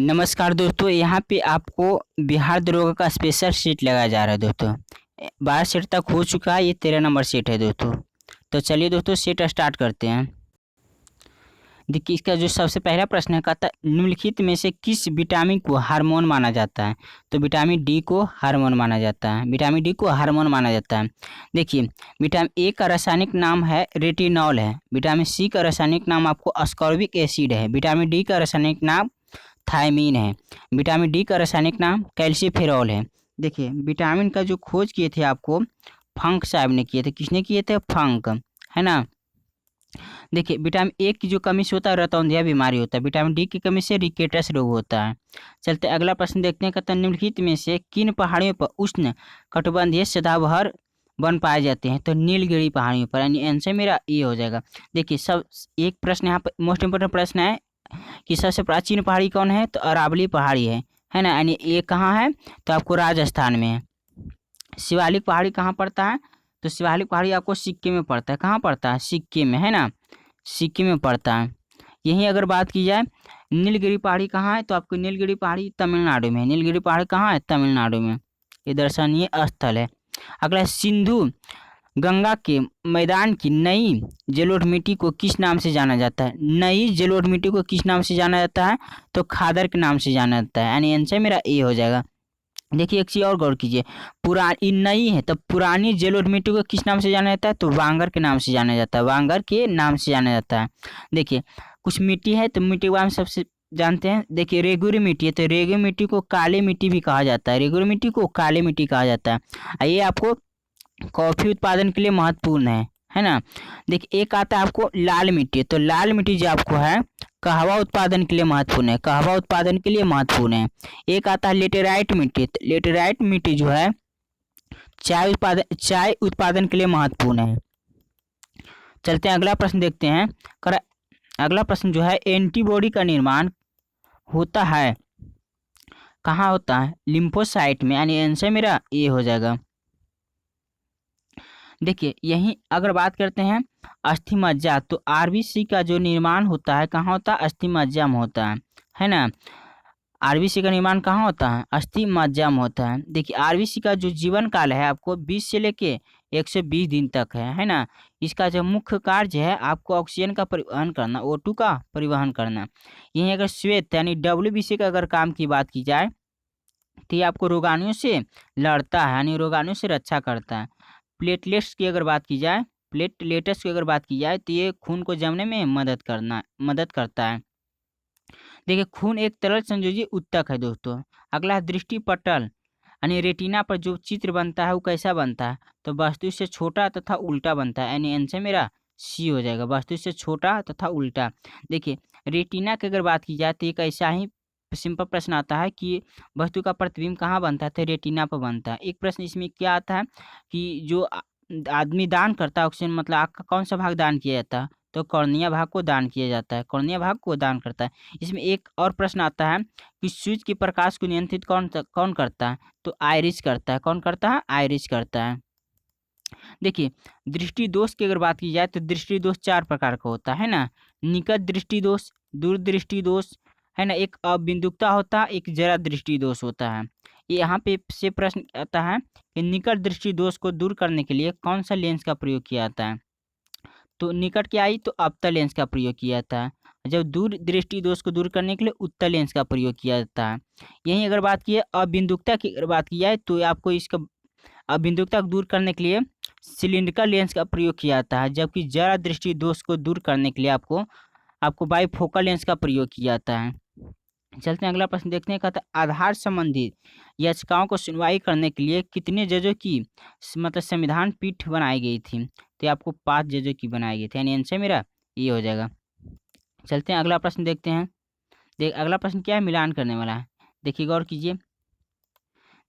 नमस्कार दोस्तों, यहाँ पे आपको बिहार दरोगा का स्पेशल सीट लगाया जा रहा है दोस्तों। 12 सीट तक हो चुका है, ये 13 नंबर सीट है दोस्तों। तो चलिए दोस्तों सीट स्टार्ट करते हैं। देखिए इसका जो सबसे पहला प्रश्न है, कहता है निम्नलिखित में से किस विटामिन को हार्मोन माना जाता है। तो विटामिन डी को हार्मोन माना जाता है, विटामिन डी को हार्मोन माना जाता है। देखिए विटामिन ए का रासायनिक नाम है रेटिनॉल है, विटामिन सी का रासायनिक नाम आपको अस्कॉर्बिक एसिड है, विटामिन डी का रासायनिक नाम थायमीन है, विटामिन डी का रासायनिक नाम कैल्सीफेरॉल है। देखिए विटामिन का जो खोज किए थे आपको फंक साहब ने किए थे। किसने किए थे? फंक, है ना। देखिए विटामिन ए की जो कमी से होता है रतौंधिया बीमारी होता है, विटामिन डी की कमी से रिकेटस रोग होता है। चलते अगला प्रश्न देखते हैं। कहते हैं निम्नलिखित में से किन पहाड़ियों पर उष्ण कटिबंधीय सदाबहार वन पाए जाते हैं। तो नीलगिरी पहाड़ियों पर, यानी आंसर मेरा ये हो जाएगा। देखिए सब एक प्रश्न यहाँ पर मोस्ट इंपोर्टेंट प्रश्न है कि सबसे प्राचीन पहाड़ी कौन है। तो अरावली पहाड़ी है ना, यानी ये कहाँ है? तो आपको राजस्थान में है। शिवालिक पहाड़ी कहाँ पड़ता है? तो शिवालिक पहाड़ी आपको सिक्किम में पड़ता है। कहाँ पड़ता है? सिक्किम में, है ना, सिक्किम में पड़ता है। यहीं अगर बात की जाए नीलगिरी पहाड़ी कहाँ है, तो आपको नीलगिरी पहाड़ी तमिलनाडु में है। नीलगिरी पहाड़ी कहाँ है? तमिलनाडु में। ये दर्शनीय स्थल है। अगला सिंधु गंगा के मैदान की नई जलोढ़ मिट्टी को किस नाम से जाना जाता है? नई जलोढ़ मिट्टी को किस नाम से जाना जाता है? तो खादर के नाम से जाना जाता है, यानी आंसर मेरा ए हो जाएगा। देखिए एक चीज़ और गौर कीजिए, पुरानी नई है तो पुरानी जलोढ़ मिट्टी को किस नाम से जाना जाता है? तो वांगर के नाम से जाना जाता है, वांगर के नाम से जाना जाता है। देखिए कुछ मिट्टी है तो मिट्टी के बारे में सबसे जानते हैं। देखिए रेगुरी मिट्टी है तो रेगुरी मिट्टी को काली मिट्टी भी कहा जाता है, रेगुरी मिट्टी को काली मिट्टी कहा जाता है। ये आपको कॉफी उत्पादन के लिए महत्वपूर्ण है ना। देखिए एक आता है आपको लाल मिट्टी, तो लाल मिट्टी जो आपको है कहवा उत्पादन के लिए महत्वपूर्ण है, कहवा उत्पादन के लिए महत्वपूर्ण है। एक आता है लेटेराइट मिट्टी, तो लेटेराइट मिट्टी जो है चाय उत्पादन के लिए महत्वपूर्ण है। चलते हैं अगला प्रश्न देखते हैं। अगला प्रश्न जो है एंटीबॉडी का निर्माण होता है कहाँ होता है? लिम्फोसाइट में, यानी आंसर मेरा ये हो जाएगा। देखिए यहीं अगर बात करते हैं अस्थि मज्जा, तो आरबीसी का जो निर्माण होता है कहाँ होता है? अस्थि मज्जा में होता है ना। आरबीसी का निर्माण कहाँ होता है? अस्थि मज्जा में होता है। देखिए आरबीसी का जो जीवन काल है आपको 20 से लेके 120 दिन तक है ना। इसका जो मुख्य कार्य है आपको ऑक्सीजन का परिवहन करना, O2 का परिवहन करना। यहीं अगर श्वेत यानी WBC का अगर काम की बात की जाए तो ये आपको रोगाणुओं से लड़ता है, यानी रोगाणुओं से रक्षा करता है। प्लेटलेट्स की अगर बात की जाए, प्लेटलेट्स की अगर बात की जाए तो ये खून को जमने में मदद करता है। देखिए खून एक तरल संयोजी ऊतक है दोस्तों। अगला है दृष्टि पटल, यानी रेटिना पर जो चित्र बनता है वो कैसा बनता है? तो वस्तु से छोटा तथा उल्टा बनता है, यानी आंसर मेरा सी हो जाएगा, वस्तु से छोटा तथा उल्टा। देखिए रेटिना की अगर बात की जाए तो एक ऐसा ही सिंपल प्रश्न आता है कि वस्तु का प्रतिबिंब कहाँ बनता है? तो रेटिना पर बनता है। एक प्रश्न इसमें क्या आता है कि जो आदमी दान करता है ऑक्सीजन, मतलब आँख का कौन सा भाग दान किया जाता है? तो कॉर्निया भाग को दान किया जाता है, कॉर्निया भाग को दान करता है। इसमें एक और प्रश्न आता है कि सूर्य के प्रकाश को नियंत्रित कौन करता है? तो आयरिस करता है। कौन करता है? आयरिस करता है। देखिए दृष्टि दोष की अगर बात की जाए तो दृष्टि दोष 4 प्रकार का होता है ना। निकट दृष्टि दोष, दूर दृष्टि दोष, है ना, एक अबिंदुकता होता है, एक जरा दृष्टि दोष होता है। ये यहाँ पे से प्रश्न आता है कि निकट दृष्टि दोष को दूर करने के लिए कौन सा लेंस का प्रयोग किया जाता है? तो निकट की आई तो अवतल लेंस का प्रयोग किया जाता है, जब दूर दृष्टि दोष को दूर करने के लिए उत्तल लेंस का प्रयोग किया जाता है। यहीं अगर बात की अबिंदुकता की अगर बात की जाए तो आपको इसका अबिंदुकता को दूर करने के लिए सिलिंड्रिकल लेंस का प्रयोग किया जाता है, जबकि जरा दृष्टि दोष को दूर करने के लिए आपको बाइफोकल लेंस का प्रयोग किया जाता है। चलते हैं अगला प्रश्न देखते हैं। कहता है आधार संबंधी याचिकाओं को सुनवाई करने के लिए कितने जजों की मतलब संविधान पीठ बनाई गई थी? तो ये आपको 5 जजों की बनाई गई थी, यानी आंसर मेरा ये हो जाएगा। चलते हैं अगला प्रश्न देखते हैं। अगला प्रश्न क्या है? मिलान करने वाला है। देखिए गौर कीजिए।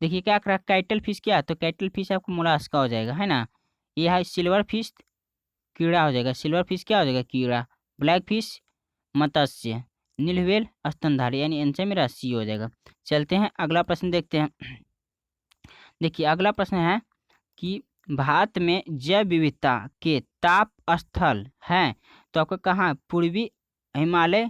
देखिए क्या करा कैटल फिश क्या है? तो कैटल फिश आपको मोलास्का हो जाएगा, है ना। ये है सिल्वर फिश, कीड़ा हो जाएगा। सिल्वर फिश क्या हो जाएगा? कीड़ा। ब्लैक फिश मत्स्य, नील व्हेल स्तनधारी, यानी आंसर मेरा सी हो जाएगा। चलते हैं अगला प्रश्न देखते हैं। देखिए अगला प्रश्न है कि भारत में जैव विविधता के ताप स्थल हैं तो आपका कहाँ? पूर्वी हिमालय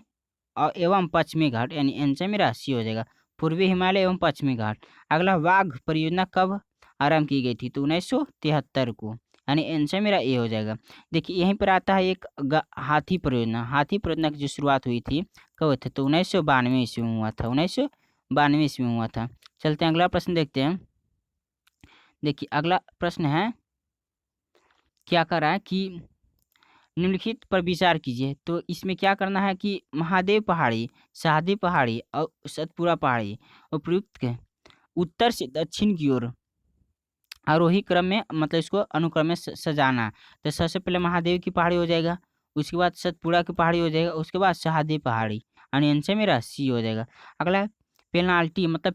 एवं पश्चिमी घाट, यानी आंसर मेरा सी हो जाएगा, पूर्वी हिमालय एवं पश्चिमी घाट। अगला, वाघ परियोजना कब आरंभ की गई थी? तो 1973 को, यानी आंसर मेरा ए हो जाएगा। देखिए यहीं पर आता है एक हाथी परियोजना। हाथी परियोजना की जो शुरुआत हुई थी कब हुई थी? तो 1992 ईस्वी में हुआ था, 1992 ईस्वी में हुआ था। चलते हैं अगला प्रश्न देखते हैं। देखिए अगला प्रश्न है, क्या कर रहा है कि निम्नलिखित पर विचार कीजिए। तो इसमें क्या करना है कि महादेव पहाड़ी, शाहदी पहाड़ी और सतपुरा पहाड़ी उपयुक्त के उत्तर से दक्षिण की ओर आरोही क्रम में, मतलब इसको अनुक्रम में सजाना। तो सबसे पहले महादेव की पहाड़ी हो जाएगा, उसके बाद सतपुरा की पहाड़ी हो जाएगा, उसके बाद शाहदी पहाड़ी, यानी आंसर मेरा सी हो जाएगा। अगला, पेनाल्टी मतलब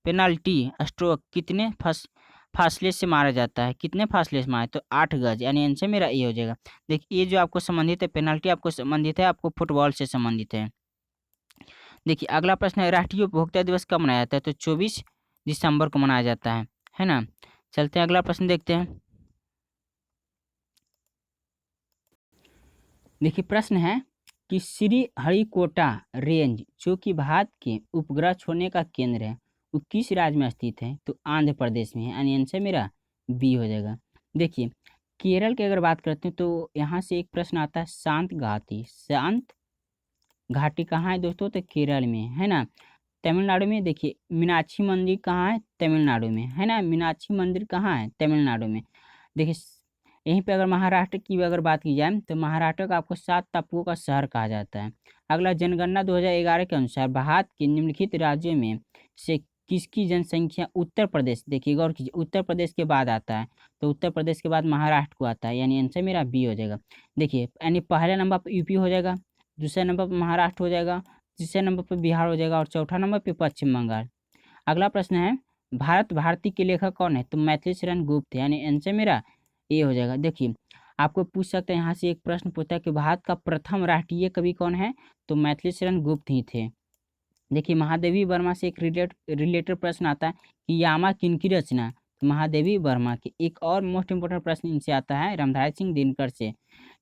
पेनाल्टी स्ट्रोक कितने फासले से मारा जाता है? कितने फासले से मारा? तो 8 गज, यानी आंसर मेरा ये हो जाएगा। देखिए ये जो आपको संबंधित है, पेनाल्टी आपको संबंधित है, आपको फुटबॉल से संबंधित है। देखिए अगला प्रश्न है, राष्ट्रीय उपभोक्ता दिवस कब मनाया जाता है? तो 24 दिसंबर को मनाया जाता है ना। चलते हैं अगला प्रश्न देखते हैं। देखिए प्रश्न है कि श्री हरिकोटा रेंज जो कि भारत के उपग्रह छोड़ने का केंद्र है, वो किस राज्य में स्थित है? तो आंध्र प्रदेश में है, यानी आंसर मेरा बी हो जाएगा। देखिए केरल की अगर बात करते हैं तो यहाँ से एक प्रश्न आता है, शांत घाटी कहाँ है दोस्तों? तो केरल में है ना। तमिलनाडु में देखिए मीनाक्षी मंदिर कहाँ है? तमिलनाडु में है ना। मीनाक्षी मंदिर कहाँ है? तमिलनाडु में। देखिए यहीं पे अगर महाराष्ट्र की अगर बात की जाए तो महाराष्ट्र का आपको 7 टापुओं का शहर कहा जाता है। अगला, जनगणना 2011 के अनुसार भारत के निम्नलिखित राज्यों में से किसकी जनसंख्या, उत्तर प्रदेश, देखिए गौर कीजिए, उत्तर प्रदेश के बाद आता है, तो उत्तर प्रदेश के बाद महाराष्ट्र को आता है, यानी आंसर मेरा बी हो जाएगा। देखिए यानी पहले नंबर पर यूपी हो जाएगा, दूसरे नंबर पर महाराष्ट्र हो जाएगा, तीसरे नंबर पर बिहार हो जाएगा और चौथा नंबर पर पश्चिम बंगाल। अगला प्रश्न है, भारत भारती के लेखक कौन है? तो मैथिली शरण गुप्त, यानी आंसर मेरा ए हो जाएगा। देखिए आपको पूछ सकते हैं यहाँ से एक प्रश्न पूछता है कि भारत का प्रथम राष्ट्रीय कवि कौन है? तो मैथिली शरण गुप्त ही थे। देखिए महादेवी वर्मा से एक रिलेटेड प्रश्न आता है कि यामा किनकी रचना? तो महादेवी वर्मा की। एक और मोस्ट इंपोर्टेंट प्रश्न इनसे आता है रामधारी सिंह दिनकर से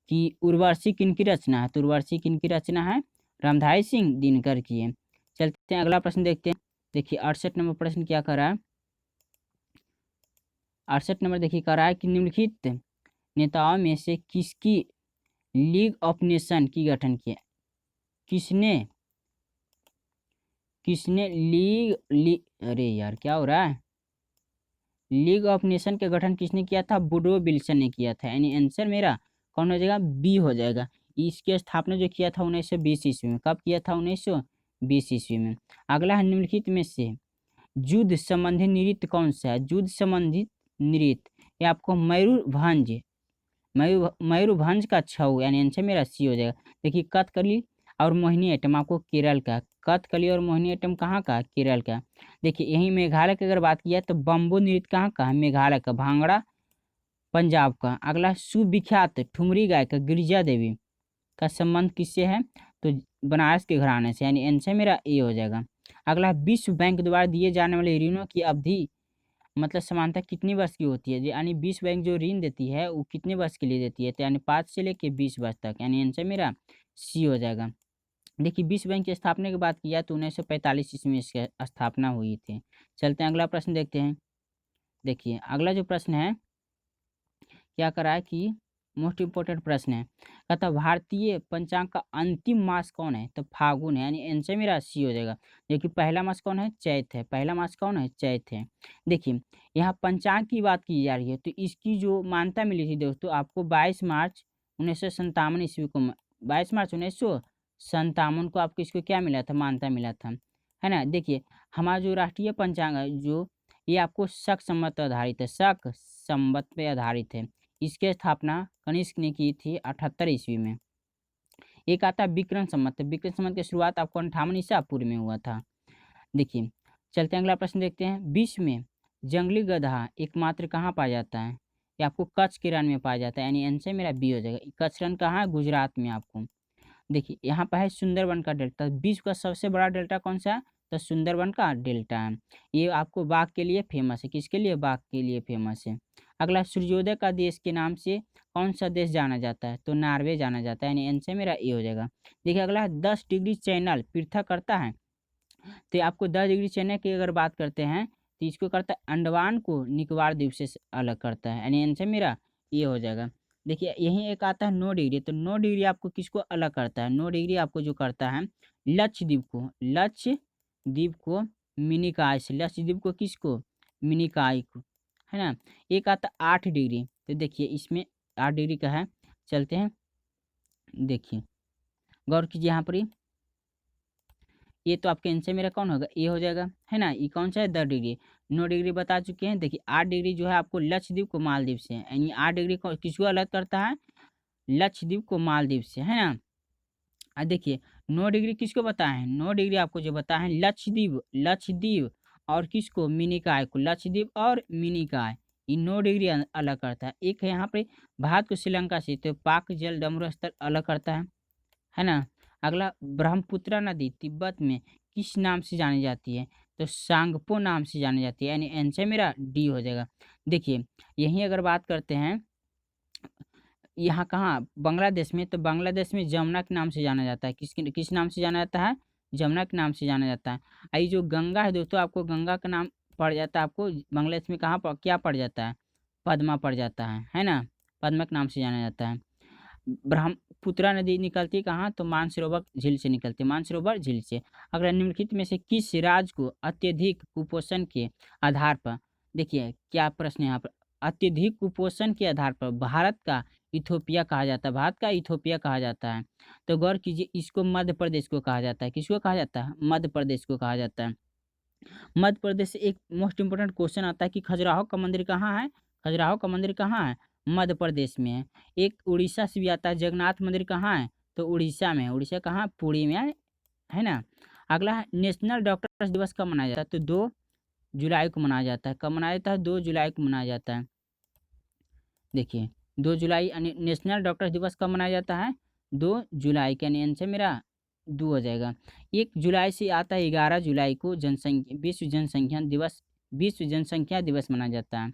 कि उर्वशी किनकी रचना है? तो उर्वशी किनकी रचना है? रामधारी सिंह दिनकर की है। चलते हैं अगला प्रश्न देखते हैं। देखिए 68 नंबर प्रश्न क्या कर रहा है? 68 नंबर देखिए कर रहा है कि निम्नलिखित नेताओं में से किसकी लीग ऑफ नेशन की गठन किया? किसने किसने अरे यार क्या हो रहा है? लीग ऑफ नेशन के गठन किसने किया था? वुडरो विल्सन ने किया था, यानी आंसर मेरा कौन हो जाएगा? बी हो जाएगा। इसकी स्थापना जो किया था 1920 ईस्वी में। कब किया था? 1920 ईस्वी में। अगला है, निम्नलिखित में से युद्ध संबंधी नृत्य कौन सा है? युद्ध संबंधित नृत्य, ये आपको मयूरभंज का छऊ, यानी आंसर मेरा सी हो जाएगा। देखिए कथकली और मोहिनी आइटम आपको केरल का, कथकली और मोहिनी आइटम कहाँ का? केरल का। देखिए यही मेघालय की अगर बात की जाए तो बम्बू नृत्य कहाँ का है? मेघालय का। भांगड़ा पंजाब का। अगला, सुविख्यात ठुमरी गायिका गिरिजा देवी का संबंध किससे है? तो बनारस के घराने से, यानी आंसर मेरा ए हो जाएगा। अगला, विश्व बैंक द्वारा दिए जाने वाले ऋणों की अवधि मतलब समानता कितनी वर्ष की होती है? यानी विश्व बैंक जो ऋण देती है वो कितने वर्ष के लिए देती है? तो यानी 5 से लेके 20 वर्ष तक, यानी आंसर मेरा सी हो जाएगा। देखिए विश्व बैंक की स्थापना की बात की जाए तो 1945 ईस्वी में इसकी स्थापना हुई थी। चलते हैं अगला प्रश्न देखते हैं। देखिए अगला जो प्रश्न है क्या करा है कि मोस्ट इम्पोर्टेंट प्रश्न है, कहता भारतीय पंचांग का अंतिम मास कौन है? तो फागुन है, यानी आंसर मेरा सी हो जाएगा। देखिए पहला मास कौन है? चैत है। पहला मास कौन है? चैत है। देखिए यहाँ पंचांग की बात की जा रही है तो इसकी जो मान्यता मिली थी दोस्तों आपको 22 मार्च 1957 ईस्वी को, 22 मार्च 1957 को आपको इसको क्या मिला था? मान्यता मिला था, है ना। देखिए हमारा जो राष्ट्रीय पंचांग है जो ये आपको शक संवत पर आधारित है, शक संवत पे आधारित है। इसकी स्थापना कनिष्क ने की थी 78 ईस्वी में। एक आता है विक्रम संवत। विक्रम संवत की शुरुआत आपको 58 ईसा पूर्व में हुआ था। देखिए चलते हैं अगला प्रश्न देखते हैं। विश्व में जंगली गधा एकमात्र कहाँ पाया जाता है? ये आपको कच्छ के रण में पाया जाता है, यानी आंसर मेरा बी हो जाएगा। कच्छ रण कहाँ है? गुजरात में आपको। देखिए यहाँ पर है सुंदरवन का डेल्टा। विश्व का सबसे बड़ा डेल्टा कौन सा है? तो सुंदरवन का डेल्टा है। ये आपको बाघ के लिए फेमस है। किसके लिए? बाघ के लिए फेमस है। अगला, सूर्योदय का देश के नाम से कौन सा देश जाना जाता है? तो नॉर्वे जाना जाता है, यानी आंसर मेरा ए हो जाएगा। देखिए अगला, 10 डिग्री चैनल पृथक करता है। तो आपको 10 डिग्री चैनल की अगर बात करते हैं तो इसको करता है अंडमान को निकोबार द्वीप से अलग करता है, यानी आंसर मेरा ये हो जाएगा। देखिए यहीं एक आता है 9 डिग्री, तो 9 डिग्री आपको किसको अलग करता है? 9 डिग्री आपको जो करता है लक्षद्वीप को मिनिकॉय से, लक्षद्वीप को किसको? मिनिकॉय को, है ना। एक आता 8 डिग्री, तो देखिए इसमें 8 डिग्री का है, चलते हैं देखिए गौर कीजिए यहाँ पर ही। ये तो आपके आंसर मेरा कौन होगा? ए हो जाएगा, है ना। ये कौन सा है? 10 डिग्री। 9 डिग्री बता चुके हैं। देखिए 8 डिग्री जो है आपको लक्षद्वीप को मालदीव से, यानी 8 डिग्री को किसको अलग करता है? लक्षद्वीप को मालदीव से, है ना। देखिए 9 डिग्री किसको बताए हैं? 9 डिग्री आपको जो बताए हैं लक्षद्वीप और किसको? मिनिकॉय को, लक्षद्वीप और मिनिकॉय, ये 9 डिग्री अलग करता है। एक है यहाँ पे भारत को श्रीलंका से, तो पाक जल डमरू स्थल अलग करता है ना। अगला, ब्रह्मपुत्र नदी तिब्बत में किस नाम से जानी जाती है? तो सांगपो नाम से जानी जाती है, यानी आंसर मेरा डी हो जाएगा। देखिए यहीं अगर बात करते हैं यहाँ कहाँ? बांग्लादेश में, तो बांग्लादेश में जमुना के नाम से जाना जाता है। किस नाम से जाना जाता है? जमुना के नाम से जाना जाता है। ये जो गंगा है दोस्तों, आपको गंगा का नाम पड़ जाता है, आपको बांग्लादेश में कहाँ क्या पड़ जाता है? पद्मा पड़ जाता है ना। पद्मा के नाम से जाना जाता है। ब्रह्मपुत्र नदी निकलती है कहाँ? तो मानसरोवर झील से निकलती है, मानसरोवर झील से। अगर निम्नलिखित में से किस राज्य को अत्यधिक कुपोषण के आधार पर, देखिए क्या प्रश्न है यहाँ पर, अत्यधिक कुपोषण के आधार पर भारत का इथोपिया कहा जाता है, भारत का इथोपिया कहा जाता है। तो गौर कीजिए, इसको मध्य प्रदेश को कहा जाता है। किसको कहा जाता है? मध्य प्रदेश को कहा जाता है। मध्य प्रदेश से एक मोस्ट इंपोर्टेंट क्वेश्चन आता है कि खजुराहो का मंदिर कहाँ है? खजुराहो का मंदिर कहाँ है? मध्य प्रदेश में है। एक उड़ीसा से भी आता है, जगन्नाथ मंदिर कहाँ है? तो उड़ीसा में है। उड़ीसा कहाँ? पुरी में है ना। अगला है, नेशनल डॉक्टर्स दिवस कब मनाया जाता है? तो 2 जुलाई को मनाया जाता है। कब मनाया जाता है? 2 जुलाई को मनाया जाता है। देखिए 2 जुलाई, यानी नेशनल डॉक्टर्स दिवस कब मनाया जाता है? 2 जुलाई का, यानी आंसर मेरा 2 हो जाएगा। 1 जुलाई से आता है 11 जुलाई को विश्व जनसंख्या दिवस मनाया जाता है।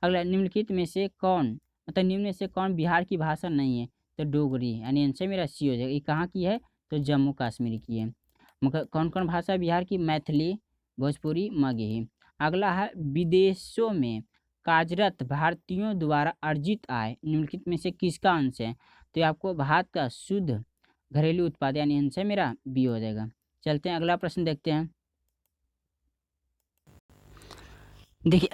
अगला, निम्नलिखित में से कौन, मतलब निम्न में से कौन बिहार की भाषा नहीं है? तो डोगरी, यानी आंसर मेरा सी हो जाएगा। ये कहाँ की है? तो जम्मू कश्मीर की है। मगर कौन कौन भाषा है बिहार की? मैथिली, भोजपुरी, मगही। अगला है, विदेशों में कार्यरत भारतीयों द्वारा अर्जित आय निम्नलिखित में से किसका अंश है? तो ये आपको भारत का शुद्ध घरेलू उत्पाद, यानी आंसर मेरा बी हो जाएगा। चलते हैं अगला प्रश्न देखते हैं। देखिए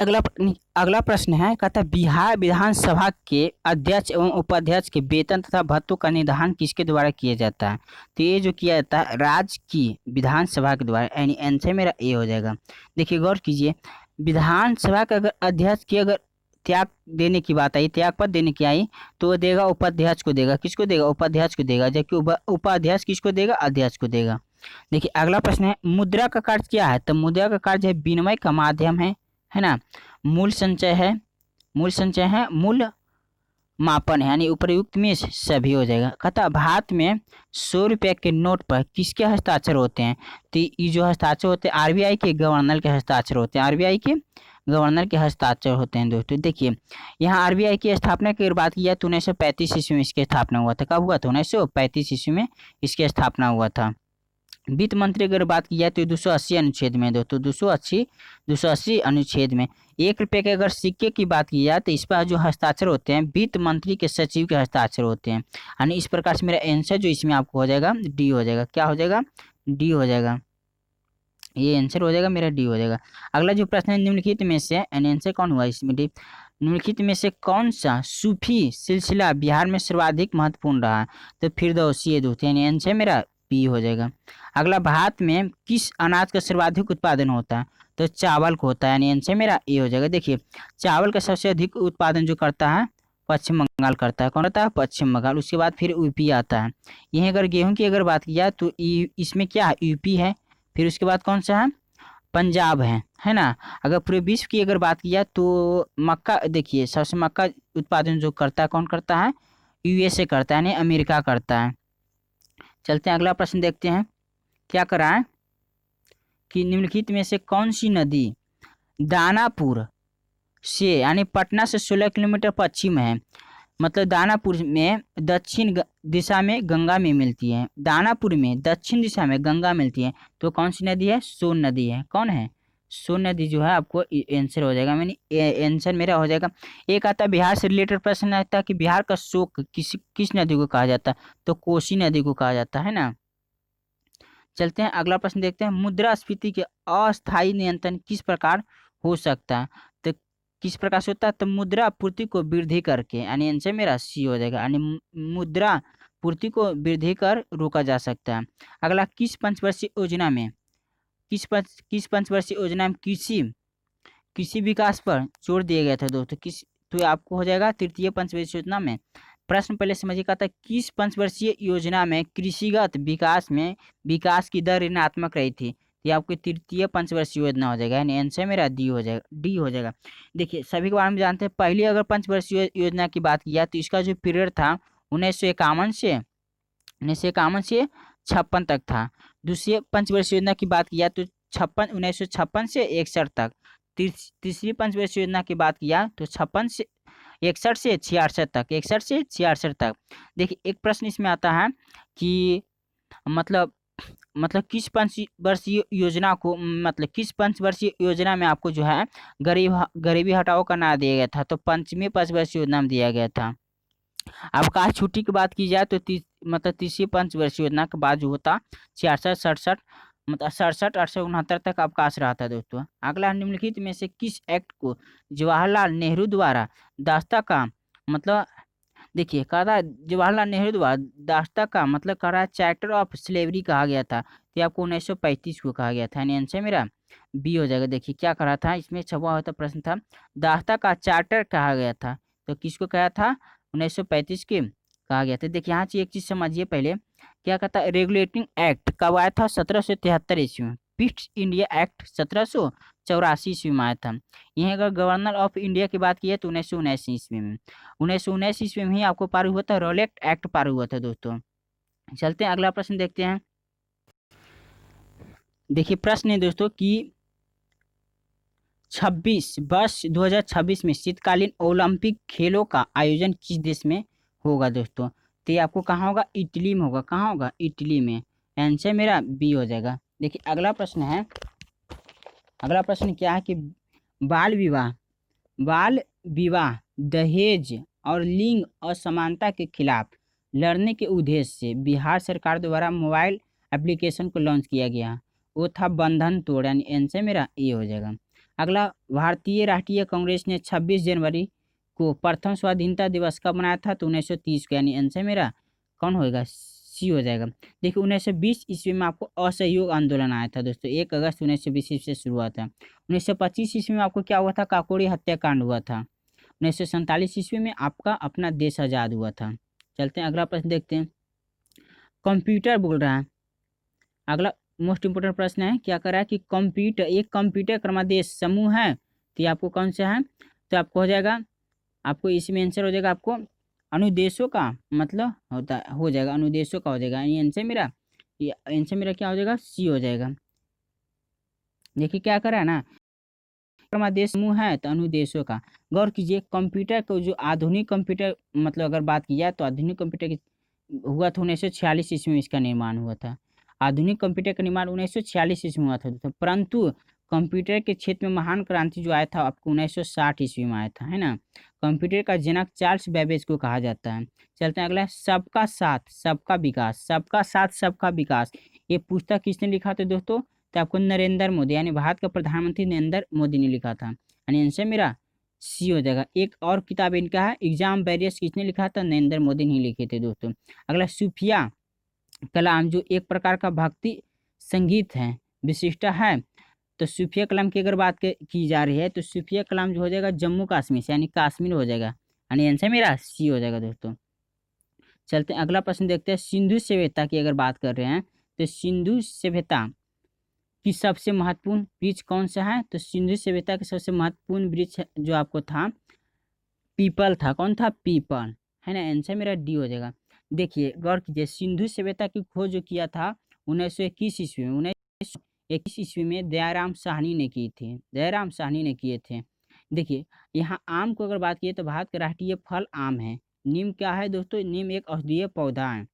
अगला प्रश्न है, कहता है बिहार विधानसभा के अध्यक्ष एवं उपाध्यक्ष के वेतन तथा भत्तों का निर्धारण किसके द्वारा किया जाता है? तो ये जो किया जाता है राज्य की विधानसभा के द्वारा, यानी आंसर मेरा ए हो जाएगा। देखिए गौर कीजिए, विधानसभा का अगर अध्यक्ष की अगर त्याग देने की बात आई, त्याग पद देने की आई, तो वो देगा उपाध्यक्ष को देगा। किसको देगा? उपाध्यक्ष को देगा। जबकि उपाध्यक्ष किसको देगा? अध्यक्ष को देगा। देखिए अगला प्रश्न है, मुद्रा का कार्य क्या है? तो मुद्रा का कार्य है विनिमय का माध्यम है ना। मूल संचय है, मूल मापन है, यानी उपयुक्त में सभी हो जाएगा। कहता भारत में 100 रुपये के नोट पर किसके हस्ताक्षर होते हैं? तो ये जो हस्ताक्षर होते हैं आरबीआई के गवर्नर के हस्ताक्षर होते हैं, आरबीआई के गवर्नर के हस्ताक्षर होते हैं दोस्तों। देखिए यहाँ आरबीआई की स्थापना की अगर बात की जाए तो 1935 ईस्वी में इसकी स्थापना हुआ था। कब हुआ था? 1935 ईस्वी में इसकी स्थापना हुआ था। वित्त मंत्री अगर बात की जाए तो 280 अनुच्छेद में दोस्तों, 280 अनुच्छेद में 1 रुपये के अगर सिक्के की बात की जाए तो इस पर जो हस्ताक्षर होते हैं वित्त मंत्री के सचिव के हस्ताक्षर होते हैं। यानी इस प्रकार से मेरा आंसर जो इसमें आपको हो जाएगा डी हो जाएगा। क्या हो जाएगा? डी हो जाएगा। ये आंसर हो जाएगा मेरा डी हो जाएगा। अगला जो प्रश्न है, निम्नलिखित में से आंसर कौन हुआ इसमें? डी। निम्नलिखित में से कौन सा सूफी सिलसिला बिहार में सर्वाधिक महत्वपूर्ण रहा? तो फिरदौसी दूत, यानी आंसर मेरा बी हो जाएगा। अगला, भारत में किस अनाज का सर्वाधिक उत्पादन होता है? तो चावल को होता है, यानी आंसर मेरा ए हो जाएगा। देखिए चावल का सबसे अधिक उत्पादन जो करता है पश्चिम बंगाल करता है। कौन रहता है? पश्चिम बंगाल। उसके बाद फिर यूपी आता है। यहीं अगर गेहूं की अगर बात की जाए तो इसमें क्या है? यूपी है। फिर उसके बाद कौन सा है? पंजाब है ना। अगर पूरे विश्व की अगर बात की जाए तो मक्का, देखिए सबसे मक्का उत्पादन जो करता है कौन करता है? यूएसए करता है, यानी अमेरिका करता है। चलते हैं अगला प्रश्न देखते हैं। क्या करा है कि निम्नलिखित में से कौन सी नदी दानापुर से यानी पटना से 16 किलोमीटर पश्चिम में है। मतलब दानापुर में दक्षिण दिशा में गंगा में मिलती है। दानापुर में दक्षिण दिशा में गंगा मिलती है। तो कौन सी नदी है? सोन नदी है। कौन है? सोन नदी जो है आपको आंसर हो जाएगा, मैंने आंसर मेरा हो जाएगा। एक आता है बिहार से रिलेटेड प्रश्न आता है कि बिहार का शोक किस नदी को कहा जाता है? तो कोसी नदी को कहा जाता है ना। चलते हैं अगला प्रश्न देखते हैं। मुद्रास्फीति के अस्थायी नियंत्रण किस प्रकार हो सकता है? तो किस प्रकार से होता है? तो मुद्रा पूर्ति को वृद्धि करके, यानी आंसर मेरा सी हो जाएगा, यानी मुद्रा पूर्ति को वृद्धि कर रोका जा सकता है। अगला, किस पंचवर्षीय योजना में किस पंचवर्षीय योजना में कृषि विकास पर जोर दिया गया था दोस्तों? तो आपको हो जाएगा तृतीय पंचवर्षीय योजना में। प्रश्न पहले समझिए, कहता है किस पंचवर्षीय योजना में कृषिगत विकास की दर ऋणात्मक रही थी? ये आपकी तृतीय पंचवर्षीय योजना हो जाएगा, यानी आंसर मेरा डी हो जाएगा। देखिए सभी के बारे में जानते हैं। पहली अगर पंचवर्षीय योजना की बात किया तो इसका जो पीरियड था 1951 से 56 तक था। दूसरी पंचवर्षीय योजना की बात किया तो 1956 से 61 तक। तीसरी पंचवर्षीय योजना की बात किया तो 61 से 66 तक। देखिए एक प्रश्न इसमें आता है कि मतलब किस पंचवर्षीय योजना को, मतलब किस पंचवर्षीय योजना में आपको जो है गरीबी हटाओ का नारा दिया गया था? तो पंचमी पंचवर्षीय योजना में दिया गया था। अवकाश छुट्टी की बात की जाए तो तीसरी पंचवर्षीय योजना के बाद जो होता 66 67 मतलब 67 68 69 तक अवकाश रहा था दोस्तों। अगला, निम्नलिखित में से किस एक्ट को जवाहरलाल नेहरू द्वारा दास्ता का मतलब, देखिए कहा था जवाहरलाल नेहरू द्वारा दास्ता का मतलब कह रहा है चैप्टर ऑफ स्लेवरी कहा गया था। तो आपको 1935 को कहा गया था, यानी आंसर मेरा बी हो जाएगा। देखिए क्या कहा था इसमें, छपा हुआ था प्रश्न था, दास्ता का चार्टर कहा गया था। तो किसको कहा था? 1935 के कहा गया था। देखिए यहाँ से एक चीज समझिए पहले, क्या कहता है रेगुलेटिंग एक्ट कब आया था? 1773 ईस्वी में। पिट्स इंडिया एक्ट 1784 ईस्वी में आया था। यहीं अगर गवर्नर ऑफ इंडिया की बात की है तो 1979 ईस्वी में। 1979 ईस्वी में ही आपको पारित हुआ था, रोलेक्ट एक्ट पारित हुआ था दोस्तों। चलते हैं अगला प्रश्न देखते हैं। देखिए प्रश्न है दोस्तों कि 2026 में शीतकालीन ओलंपिक खेलों का आयोजन किस देश में होगा दोस्तों? तो ये आपको कहाँ होगा? इटली में होगा। कहाँ होगा? इटली में। आंसर मेरा बी हो जाएगा। देखिए अगला प्रश्न है, अगला प्रश्न क्या है कि बाल विवाह दहेज और लिंग असमानता के खिलाफ लड़ने के उद्देश्य से बिहार सरकार द्वारा मोबाइल एप्लीकेशन को लॉन्च किया गया, वो था बंधन तोड़, यानी आंसर मेरा ए हो जाएगा। अगला, भारतीय राष्ट्रीय कांग्रेस ने 26 जनवरी को प्रथम स्वाधीनता दिवस कब मनाया था? तो 1930 को, यानी आंसर मेरा कौन होएगा? सी हो जाएगा। देखिए 1920 ईस्वी में आपको असहयोग आंदोलन आया था दोस्तों, 1 अगस्त 1920 ईस्वी से शुरू हुआ था। 1925 ईस्वी में आपको क्या हुआ था? काकोरी हत्याकांड हुआ था। 1947 ईस्वी में आपका अपना देश आजाद हुआ था। चलते हैं अगला प्रश्न देखते हैं। कंप्यूटर बोल रहा है, अगला मोस्ट इंपोर्टेंट प्रश्न है, क्या कर रहा है कि एक कंप्यूटर क्रमादेश समूह है, तो ये आपको कौन सा है? तो आपको हो जाएगा, आपको इसमें आंसर हो जाएगा आपको अनुदेशों का मतलब हो जाएगा, अनुदेशों का हो जाएगा। ये आंसर मेरा क्या हो जाएगा? सी हो जाएगा। देखिए क्या कर रहा है ना, क्रमादेश समूह है तो अनुदेशों का। गौर कीजिए कंप्यूटर को, जो आधुनिक कंप्यूटर मतलब अगर बात की जाए तो आधुनिक कंप्यूटर की हुआ था 1946 ईस्वी में, इसका निर्माण हुआ था। आधुनिक कंप्यूटर का निर्माण 1946 ईस्वी में हुआ था, परंतु कंप्यूटर के क्षेत्र में महान क्रांति जो आया था आपको 1960 ईस्वी में आया था, है ना। कंप्यूटर का जनक चार्ल्स बेबेज को कहा जाता है। चलते हैं अगला, सबका साथ सबका विकास, सबका साथ सबका विकास, ये पुस्तक किसने लिखा था दोस्तों? तो आपको नरेंद्र मोदी, यानी भारत का प्रधानमंत्री नरेंद्र मोदी ने लिखा था, यानी आंसर मेरा सी हो जाएगा। एक और किताब इनका है एग्जाम बैरियर्स, किसने लिखा था? नरेंद्र मोदी ने लिखे थे दोस्तों। अगला, सूफिया कलाम जो एक प्रकार का भक्ति संगीत है, विशिष्टा है, तो सूफिया कलाम की अगर बात की जा रही है तो सूफिया कलाम जो हो जाएगा जम्मू कश्मीर से, यानी कश्मीर हो जाएगा, यानी आंसर मेरा सी हो जाएगा दोस्तों। चलते हैं अगला प्रश्न देखते हैं। सिंधु सभ्यता की अगर बात कर रहे हैं तो सिंधु सभ्यता की सबसे महत्वपूर्ण वृक्ष कौन सा है? तो सिंधु सभ्यता का सबसे महत्वपूर्ण वृक्ष जो आपको था पीपल था। कौन था? पीपल, है ना। आंसर मेरा डी हो जाएगा। देखिए गौर कीजिए, सिंधु सभ्यता की खोज जो किया था 1921 ईस्वी में, 1921 ईस्वी में दयाराम साहनी ने की थी, दयाराम साहनी ने किए थे। देखिए यहाँ आम को अगर बात किए तो भारत का राष्ट्रीय फल आम है। नीम क्या है दोस्तों? नीम एक औषधीय पौधा है।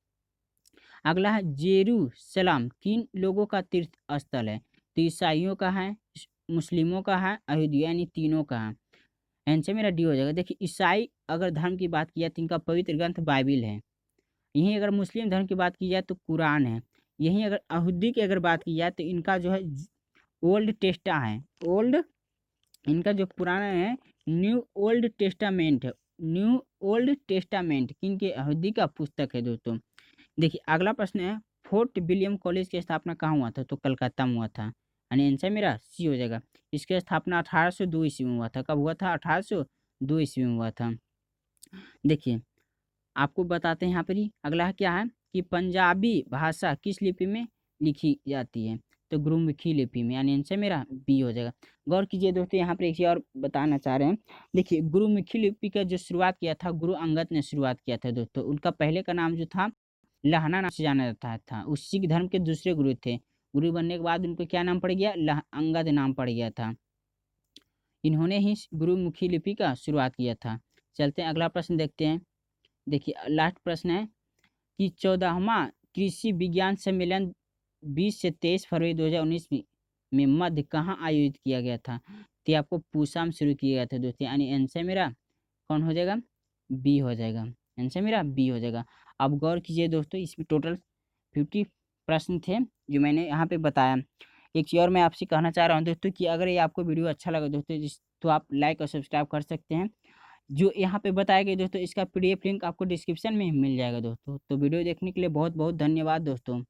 अगला है जेरूसलम किन लोगों का तीर्थ स्थल है? तो ईसाइयों का है, मुस्लिमों का है, अयोध्या, यानी तीनों का है। आंसर मेरा डी हो जाएगा। देखिए ईसाई अगर धर्म की बात की जाए तो इनका पवित्र ग्रंथ बाइबिल है। यहीं अगर मुस्लिम धर्म की बात की जाए तो कुरान है। यहीं अगर यहूदी की अगर बात की जाए तो इनका जो है ओल्ड टेस्टा है। ओल्ड इनका जो पुराना है न्यू ओल्ड टेस्टामेंट है। न्यू ओल्ड टेस्टामेंट किनके? यहूदी का पुस्तक है दोस्तों। देखिए अगला प्रश्न है, फोर्ट विलियम कॉलेज की स्थापना कहाँ हुआ था? तो कलकत्ता में हुआ था, यानी आंसर मेरा सी हो जाएगा। इसकी स्थापना 1802 ईस्वी में हुआ था। कब हुआ था? 1802 ईस्वी में हुआ था। देखिए आपको बताते हैं यहाँ पर ही अगला है क्या है कि पंजाबी भाषा किस लिपि में लिखी जाती है? तो गुरुमुखी लिपि में, यानी आंसर मेरा बी हो जाएगा। गौर कीजिए दोस्तों, यहाँ पर एक चीज और बताना चाह रहे हैं। देखिए गुरुमुखी लिपि का जो शुरुआत किया था गुरु अंगद ने शुरुआत किया था दोस्तों। उनका पहले का नाम जो था लहना नाम से जाना जाता था। उस सिख धर्म के दूसरे गुरु थे। गुरु बनने के बाद उनको क्या नाम पड़ गया? अंगद नाम पड़ गया था। इन्होंने ही गुरुमुखी लिपि का शुरुआत किया था। चलते हैं अगला प्रश्न देखते हैं। देखिए लास्ट प्रश्न है कि 14वां कृषि विज्ञान सम्मेलन 20 से 23 फरवरी 2019 में मध्य कहाँ आयोजित किया गया था? तो ये आपको पूसा में शुरू किया गया था दोस्तों, यानी आंसर मेरा कौन हो जाएगा? बी हो जाएगा। आंसर मेरा बी हो जाएगा। अब गौर कीजिए दोस्तों, इसमें टोटल 50 प्रश्न थे जो मैंने यहाँ पे बताया। एक चीज़ और मैं आपसे कहना चाह रहा हूँ दोस्तों कि अगर ये आपको वीडियो अच्छा लगा दोस्तों तो आप लाइक और सब्सक्राइब कर सकते हैं। जो यहाँ पे बताया गया दोस्तों इसका पीडीएफ लिंक आपको डिस्क्रिप्शन में मिल जाएगा दोस्तों। तो वीडियो देखने के लिए बहुत बहुत धन्यवाद दोस्तों।